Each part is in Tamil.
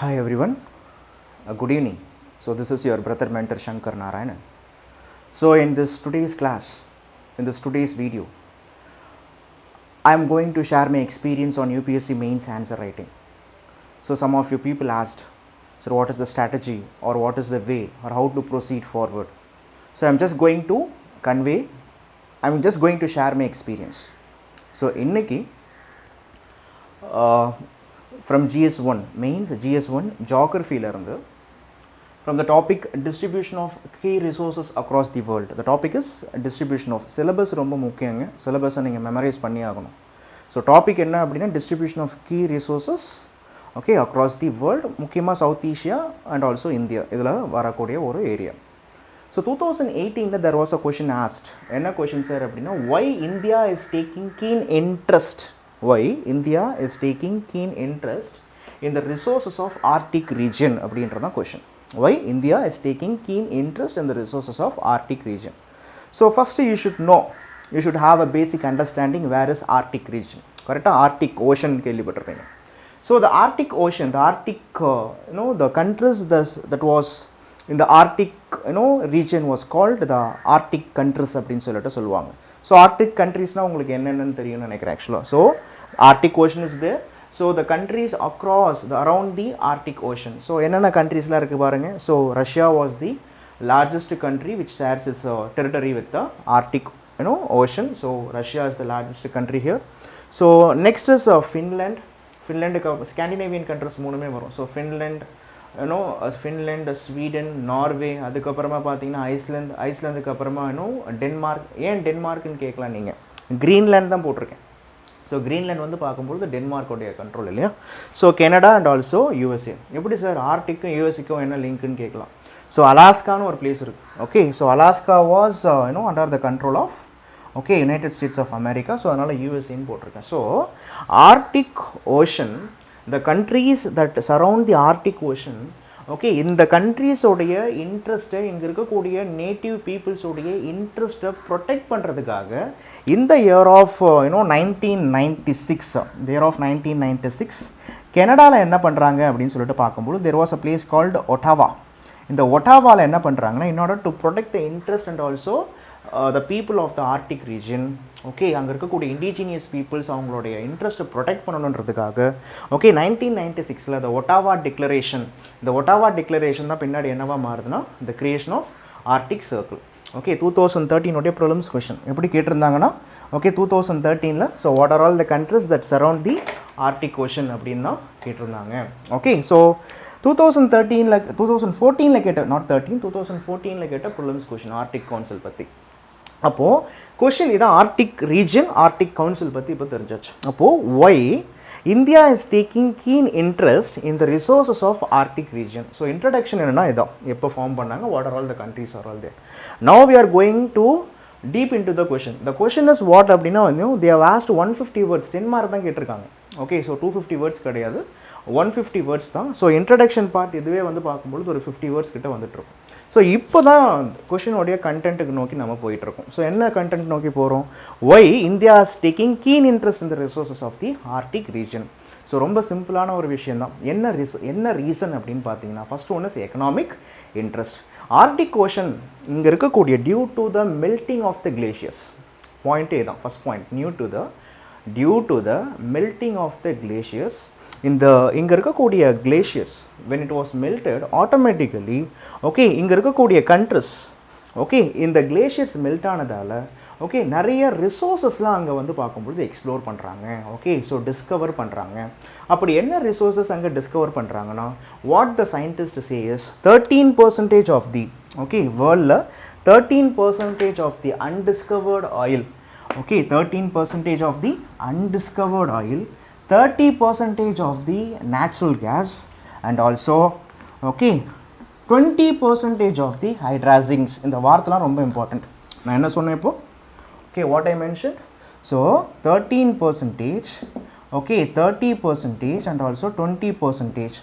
Hi everyone, good evening. So this is your brother mentor Shankar Narayanan. So in this today's class, in this today's video, I am going to share my experience on UPSC mains answer writing. So some of you people asked, so what is the strategy or what is the way or how to proceed forward. So I am just going to share my experience. So inniki from GS1 mains GS1 geography la irundhu from the topic distribution of key resources across the world. The topic is distribution of syllabus romba mukkiyanga, syllabus neenga memorize panni aganum. So topic enna appadina distribution of key resources okay across the world, mukkiyama South Asia and also India idhula varakodiya oru area. So 2018 there was a question asked, enna question sir appadina, why India is taking keen interest in the resources of Arctic region அப்படின்றதான் question. Why India is taking keen interest in the resources of Arctic region. So first you should have a basic understanding where is Arctic region. Correct? Arctic Ocean கேள்விப்பட்டிருப்பீங்க. So the Arctic Ocean, the Arctic the countries that was in the Arctic region was called the Arctic countries அப்படினு சொல்லிட்டு சொல்லுவாங்க. So Arctic countries na உங்களுக்கு என்னென்னன்னு தெரியும்னு நினைக்கிறேன் actually. So Arctic Ocean is there. So the countries around the Arctic Ocean. So என்னென்ன countries-லாம் இருக்கு பாருங்க. So Russia was the largest country which shares its territory with the Arctic ocean. So Russia is the largest country here. So next is Finland. Scandinavian countries மூணுமே வரும். So Finland, Finland, Sweden, Norway, அதுக்கப்புறமா பார்த்தீங்கன்னா ஐஸ்லாந்துக்கு அப்புறமா டென்மார்க். ஏன் டென்மார்க்னு கேட்கலாம் நீங்கள், கிரீன்லேண்ட் தான் போட்டிருக்கேன். ஸோ கிரீன்லேண்ட் வந்து பார்க்கும்போது டென்மார்க்கோடைய கண்ட்ரோல் இல்லையா. So Canada and also USA. எப்படி சார் ஆர்டிக்கும் யூஎஸ்ஏக்கும் என்ன லிங்க்குன்னு கேட்கலாம். ஸோ அலாஸ்கான்னு ஒரு பிளேஸ் இருக்குது. Okay, so Alaska was under the control of United States of America. So அதனால் யூஎஸ்ஏன்னு போட்டிருக்கேன். So Arctic ocean, the countries that surround the Arctic Ocean, okay, இந்த countries உடைய இன்ட்ரெஸ்ட்டை, இங்கே இருக்கக்கூடிய நேட்டிவ் பீப்புள்ஸ் உடைய இன்ட்ரெஸ்ட்டை ப்ரொடெக்ட் பண்ணுறதுக்காக இந்த இயர் ஆஃப் 1996 கனடாவில் என்ன பண்ணுறாங்க அப்படின்னு சொல்லிட்டு பார்க்கும்போது there was a place called Ottawa. இந்த ஒட்டாவாவில் என்ன பண்ணுறாங்கன்னா, in order to protect the interest and also the people of the Arctic region, okay, அங்கே இருக்கக்கூடிய இண்டிஜினியஸ் பீப்புள்ஸ் அவங்களுடைய இன்ட்ரெஸ்ட்டை ப்ரொடெக்ட் பண்ணணுன்றதுக்காக ஓகே 1996 the ஒட்டாவா டிக்ளரேஷன், இந்த ஒட்டாவா டிக்ளரேஷன் தான் பின்னாடி என்னவா மாறுதுன்னா the creation of Arctic Circle. Okay, 2013 prelims question எப்படி கேட்டிருந்தாங்கன்னா, okay 2013 so what are all the countries that surround the Arctic Ocean அப்படின்னு தான் கேட்டிருந்தாங்க. ஓகே, ஸோ 2014 கேட்ட 2014 கேட்ட ப்ரிலிம்ஸ் கொஷின் ஆர்டிக் கவுன்சில் பற்றி. அப்போது கொஷின் இதான், ஆர்டிக் ரீஜன், ஆர்டிக் கவுன்சில் பற்றி இப்போ தெரிஞ்சாச்சு. அப்போது why India is taking keen interest in the resources of Arctic region. So introduction என்னென்னா இதான், எப்போ ஃபார்ம் பண்ணாங்க, what are all the countries are all there. Now we are going to deep into the question. The question is what அப்படின்னா they have asked 150 words, 10 mark தான் கேட்டிருக்காங்க. ஓகே, ஸோ 250 வேர்ட்ஸ் கிடையாது, 150 வேர்ட்ஸ் தான். ஸோ இன்ட்ரடக்ஷன் பார்ட் இதுவே வந்து பார்க்கும்பொழுது ஒரு 50 வேர்ட்ஸ் கிட்ட வந்துட்டுருக்கும். ஸோ இப்போ தான் கொஷினோடைய கண்டென்ட்டுக்கு நோக்கி நம்ம போயிட்டுருக்கோம். ஸோ என்ன கண்டென்ட் நோக்கி போகிறோம், why India is taking keen interest in the resources of the Arctic region. So ரொம்ப சிம்பிளான ஒரு விஷயம் தான். என்ன ரீசன் அப்படின்னு பார்த்தீங்கன்னா, first one is economic interest. Arctic ocean இங்கே இருக்கக்கூடிய due to the melting of the glaciers, பாயிண்ட்டே தான் first point, due to the melting of the glaciers. இங்கே இருக்கக்கூடிய glaciers when it was melted automatically, okay, இங்கே இருக்கக்கூடிய கண்ட்ரிஸ் ஓகே இந்த கிளேஷியர்ஸ் மெல்ட் ஆனதால் ஓகே நிறைய ரிசோர்ஸஸ்லாம் அங்கே வந்து பார்க்கும்பொழுது எக்ஸ்ப்ளோர் பண்ணுறாங்க. ஓகே, ஸோ டிஸ்கவர் பண்ணுறாங்க. அப்படி என்ன ரிசோர்ஸஸ் அங்கே டிஸ்கவர் பண்ணுறாங்கன்னா, what the scientist say is 13% of the okay வேர்ல்டில் 13% of the undiscovered oil. Okay, 13% of the undiscovered oil, 30% of the natural gas, and also okay 20% of the hydrazines. இந்த வார்த்தைலாம் ரொம்ப இம்பார்ட்டண்ட். நான் என்ன சொன்னேன் இப்போ, okay what I mention. So 13%, okay 30% and also 20%.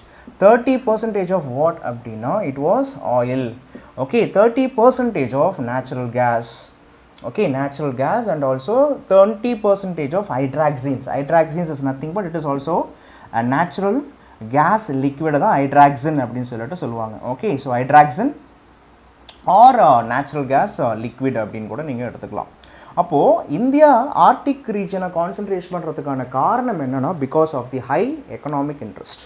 30% of what அப்படின்னா it was oil. Okay, 30% of natural gas. Okay, natural gas, and also 30% of hydrazines. Hydrazines is nothing but it is also a natural gas liquid தான் ஹைட்ராக்சின் அப்படின்னு சொல்லிட்டு சொல்லுவாங்க. ஓகே, ஸோ ஹைட்ராக்சின் ஆர் நேச்சுரல் கேஸ் லிக்விட் அப்படின்னு கூட நீங்கள் எடுத்துக்கலாம். அப்போது இந்தியா ஆர்டிக் ரீஜனை கான்சன்ட்ரேட் பண்ணுறதுக்கான காரணம் என்னென்னா because of the high economic interest.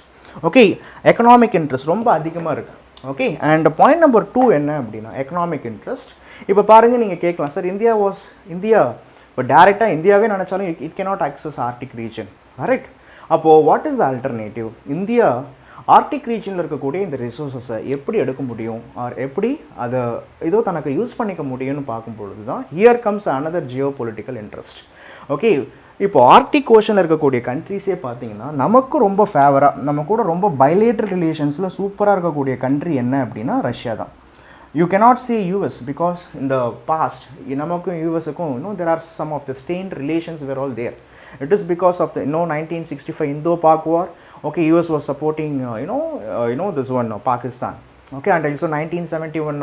Okay, economic interest ரொம்ப அதிகமாக இருக்குது. ஓகே, அண்ட் பாயிண்ட் நம்பர் 2 என்ன அப்படின்னா எக்கனாமிக் இன்ட்ரெஸ்ட். இப்போ பாருங்கள், நீங்கள் கேட்கலாம் சார் இந்தியா இப்போ டேரெக்டாக இந்தியாவே நினச்சாலும் it cannot access Arctic region, correct? அப்போது what is the alternative? India Arctic ரீஜனில் இருக்கக்கூடிய இந்த ரிசோர்ஸஸை எப்படி எடுக்க முடியும், ஆர் எப்படி அதை ஏதோ தனக்கு யூஸ் பண்ணிக்க முடியும்னு பார்க்கும்பொழுது தான் here comes another Jio political interest. Okay, இப்போ ஆர்டிக் ஓஷனில் இருக்கக்கூடிய கண்ட்ரிஸே பார்த்தீங்கன்னா நமக்கு ரொம்ப ஃபேவராக, நம்ம கூட ரொம்ப பைலேட்ரல் ரிலேஷன்ஸில் சூப்பராக இருக்கக்கூடிய கண்ட்ரி என்ன அப்படின்னா ரஷ்யா தான். You cannot say US because இந்த பாஸ்ட் நமக்கும் யூஎஸுக்கும் there are some of the strained relations were all there. It is because of the 1965 Indo-Pak war. Okay, US was supporting this one Pakistan. Okay, and also 1971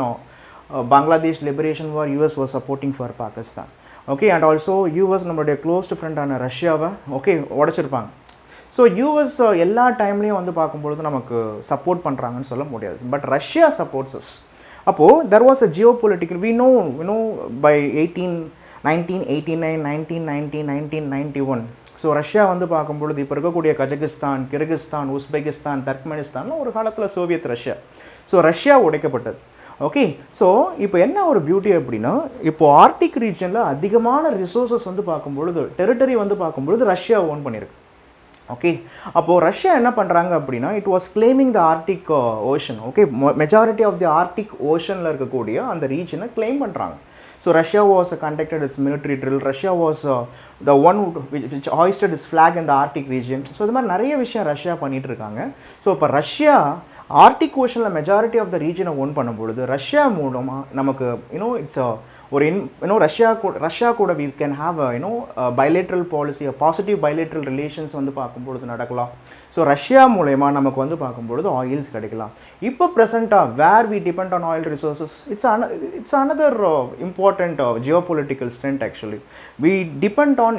Bangladesh liberation war, US was supporting for Pakistan. Okay, and also US நம்மளுடைய க்ளோஸ்ட் ஃப்ரெண்டான ரஷ்யாவை ஓகே உடச்சிருப்பாங்க. ஸோ யூஎஸ் எல்லா டைம்லேயும் வந்து பார்க்கும்பொழுது நமக்கு சப்போர்ட் பண்ணுறாங்கன்னு சொல்ல முடியாது, பட் ரஷ்யா சப்போர்ட்ஸ் அஸ். அப்போது there was a geopolitical we know by 1989, 1990, 1991. So Russia வந்து பார்க்கும்பொழுது இப்போ இருக்கக்கூடிய கஜகிஸ்தான், கிர்கிஸ்தான், உஸ்பெகிஸ்தான், தர்க்மெனிஸ்தான் ஒரு காலத்தில் சோவியத் ரஷ்யா. ஸோ ரஷ்யா உடைக்கப்பட்டது. ஓகே, ஸோ இப்போ என்ன ஒரு பியூட்டி அப்படின்னா இப்போது ஆர்டிக் ரீஜனில் அதிகமான ரிசோர்ஸஸ் வந்து பார்க்கும்பொழுது டெரிட்டரி வந்து பார்க்கும்பொழுது ரஷ்யா ஓன் பண்ணியிருக்கு. ஓகே, அப்போது ரஷ்யா என்ன பண்ணுறாங்க அப்படின்னா it was claiming the Arctic ocean. Okay, majority of the Arctic ஓஷனில் இருக்கக்கூடிய அந்த ரீஜனை கிளைம் பண்ணுறாங்க. So Russia was conducted its military drill. Russia was the one which hoisted its flag in the Arctic region. So இது மாதிரி நிறைய விஷயம் ரஷ்யா பண்ணிகிட்டு இருக்காங்க. ஸோ இப்போ ரஷ்யா ஆர்டிக் ஓஷனில் மெஜாரிட்டி ஆஃப் த ரீஜனை ஓன் பண்ணும்பொழுது ரஷ்யா மூலமாக நமக்கு இட்ஸ் ஒரு ரஷ்யா கூட we can have a bilateral policy, a positive bilateral relations வந்து பார்க்கும்பொழுது நடக்கலாம். ஸோ ரஷ்யா மூலயமா நமக்கு வந்து பார்க்கும்பொழுது ஆயில்ஸ் கிடைக்கலாம். இப்போ ப்ரெசென்ட்டாக where we depend on oil resources, it's another important geopolitical strength actually. We depend on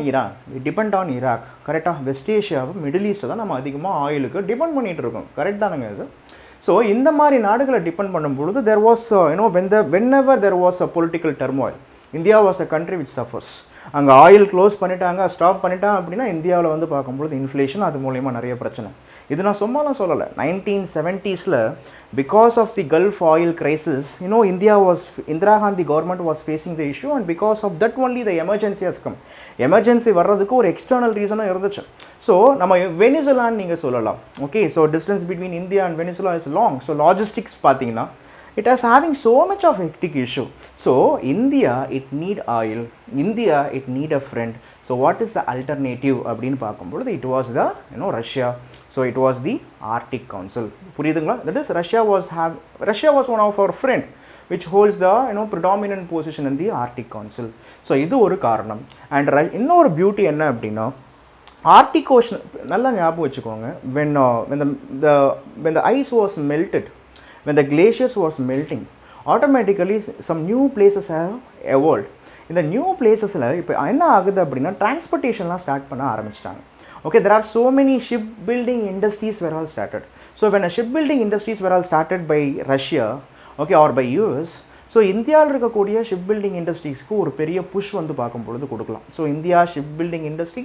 Iraq, கரெக்டாக? வெஸ்ட் ஏஷியாவை, மிடில் ஈஸ்ட்டை தான் நம்ம அதிகமாக ஆயிலுக்கு டிபெண்ட் பண்ணிகிட்டு இருக்கோம், கரெக்ட் தானுங்க இது? ஸோ இந்த மாதிரி நாடுகளை டிபெண்ட் பண்ணும்பொழுது there was whenever there was a political turmoil, India was a country which suffers. அங்கே ஆயில் க்ளோஸ் பண்ணிட்டாங்க, ஸ்டாப் பண்ணிட்டாங்க அப்படின்னா இந்தியாவில் வந்து பார்க்கும்பொழுது இன்ஃப்ளேஷன், அது மூலயமா நிறைய பிரச்சனை. இது நான் சும்மாலாம் சொல்லலை. 1970s because of the Gulf oil crisis Indira Gandhi government was facing the issue, and because of that only the emergency has come. Emergency வர்றதுக்கு ஒரு எக்ஸ்டர்னல் ரீசனும் இருந்துச்சு. ஸோ நம்ம வெனிசுலான்னு நீங்கள் சொல்லலாம். Okay, so distance between India and Venezuela is long. So logistics பார்த்தீங்கன்னா it is having so much of hectic issue. So India, it need oil. India, it need a friend. So what is the alternative அப்படின்னு பார்க்கும்பொழுது it was the Russia. So it was the Arctic Council. புரியுதுங்களா? That is Russia was one of our friend which holds the predominant position in the Arctic Council. So இது ஒரு காரணம். And இன்னொரு பியூட்டி என்ன அப்படின்னா ஆர்டிக் ஓஷன் நல்லா ஞாபகம் வச்சுக்கோங்க. when the ice was melted, when the glaciers was melting, automatically some new places have evolved. இந்த நியூ பிளேசஸில் இப்போ என்ன ஆகுது அப்படின்னா டிரான்ஸ்போர்ட்டேஷன்லாம் ஸ்டார்ட் பண்ண ஆரம்பிச்சிட்டாங்க. Okay, there are so many shipbuilding industries were all started. So when a shipbuilding industries were all started by Russia, okay, or by US, so இந்தியாவில் இருக்கக்கூடிய ஷிப் பில்டிங் இண்டஸ்ட்ரீஸ்க்கு ஒரு பெரிய புஷ் வந்து பார்க்கும்பொழுது கொடுக்கலாம். So India ship building industry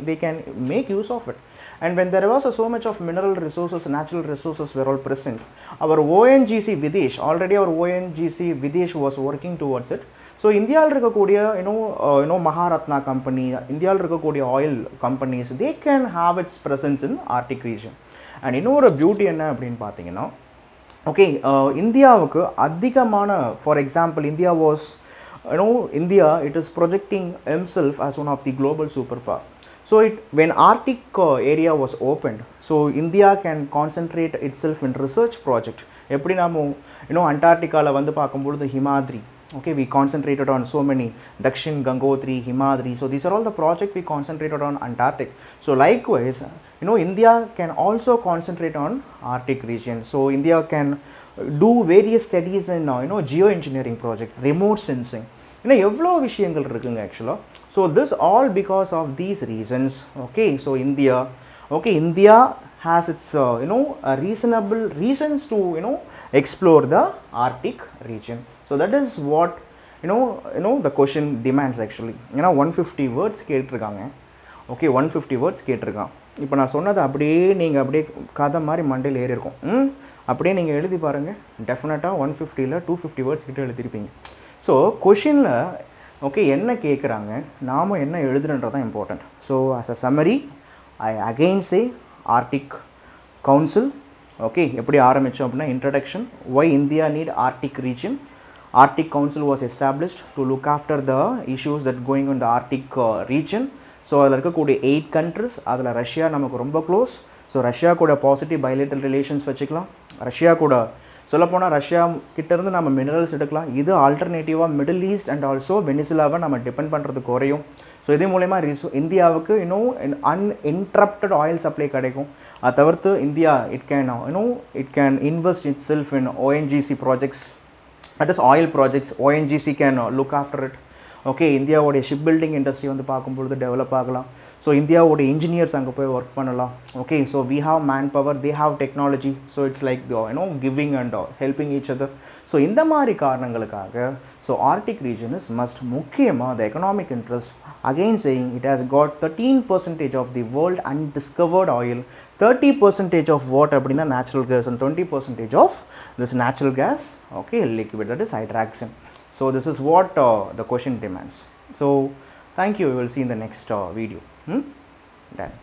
they can make use of it. And when there was so much of mineral resources, natural resources were all present, our ONGC Videsh, already our ONGC Videsh was working towards it. So இந்தியாவில் இருக்கக்கூடிய மகாரத்னா கம்பெனி, இந்தியாவில் இருக்கக்கூடிய oil companies, they can have it's presence in Arctic region. And இன்னொரு பியூட்டி என்ன அப்படின்னு பார்த்தீங்கன்னா, ஓகே, இந்தியாவுக்கு அதிகமான, for example India it is projecting himself as one of the global superpower. So when Arctic area was opened, so India can concentrate itself in research project. எப்படி நாம அண்டார்டிகாவில் வந்து பார்க்கும்பொழுது Himadri, okay, we concentrated on so many Dakshin, Gangotri, Himadri. So these are all the projects we concentrated on Antarctic. So likewise, India can also concentrate on Arctic region. So India can do various studies in geoengineering project, remote sensing. எவ்வளோ விஷயங்கள் இருக்குங்க ஆக்சுவலாக. So this all because of these reasons. Okay, so India has its reasonable reasons to explore the Arctic region. So that is what the question demands actually. 150 words கேட்டிருக்காங்க. ஓகே 150 வேர்ட்ஸ் கேட்டிருக்கான். இப்போ நான் சொன்னது அப்படியே நீங்கள் அப்படியே கதை மாதிரி மண்டையில் ஏறி இருக்கும். அப்படியே நீங்கள் எழுதி பாருங்கள், டெஃபினட்டாக 150ல் 250 வேர்ட்ஸ் கிட்ட எழுதிருப்பீங்க. ஸோ கொஷினில் ஓகே என்ன கேட்குறாங்க, நாம் என்ன எழுதுறன்றது தான் important. So as a summary I again say Arctic council. Okay எப்படி ஆரம்பித்தோம் அப்படின்னா introduction, why India need Arctic region. Arctic Council was established to look after the issues that going on the Arctic region. So அதில் இருக்கக்கூடிய 8 countries, அதில் ரஷ்யா நமக்கு ரொம்ப க்ளோஸ். ஸோ ரஷ்யா கூட பாசிட்டிவ் பைலேட்டரல் ரிலேஷன்ஸ் வச்சுக்கலாம். ரஷ்யா கூட சொல்லப்போனால் ரஷ்யா கிட்டேருந்து நம்ம மினரல்ஸ் எடுக்கலாம். இது ஆல்டர்னேட்டிவாக மிடில் ஈஸ்ட் அண்ட் ஆல்சோ வெனிசுலாவை நம்ம டிபெண்ட் பண்ணுறது குறையும். ஸோ இது மூலயமா இந்தியாவுக்கு அன்இன்டரப்டட் ஆயில் சப்ளை கிடைக்கும். அதை தவிர்த்து India it can invest itself in ONGC projects, that is oil projects. ONGC can look after it. Okay இந்தியாவோடைய ஷிப் பில்டிங் இண்டஸ்ட்ரி வந்து பார்க்கும்பொழுது டெவலப் ஆகலாம். ஸோ இந்தியாவோடைய இன்ஜினியர்ஸ் அங்கே போய் ஒர்க் பண்ணலாம். Okay so we have manpower, they have technology. So it's like giving and helping each other. So இந்த மாதிரி காரணங்களுக்காக so Arctic region is must. முக்கியமாக the economic interest again saying it has got 13% of the world undiscovered oil, 30% of what அப்படின்னா natural gas and 20% of this natural gas, okay, liquid, that is hydroxin. So this is what the question demands. So thank you, we will see in the next video. Done.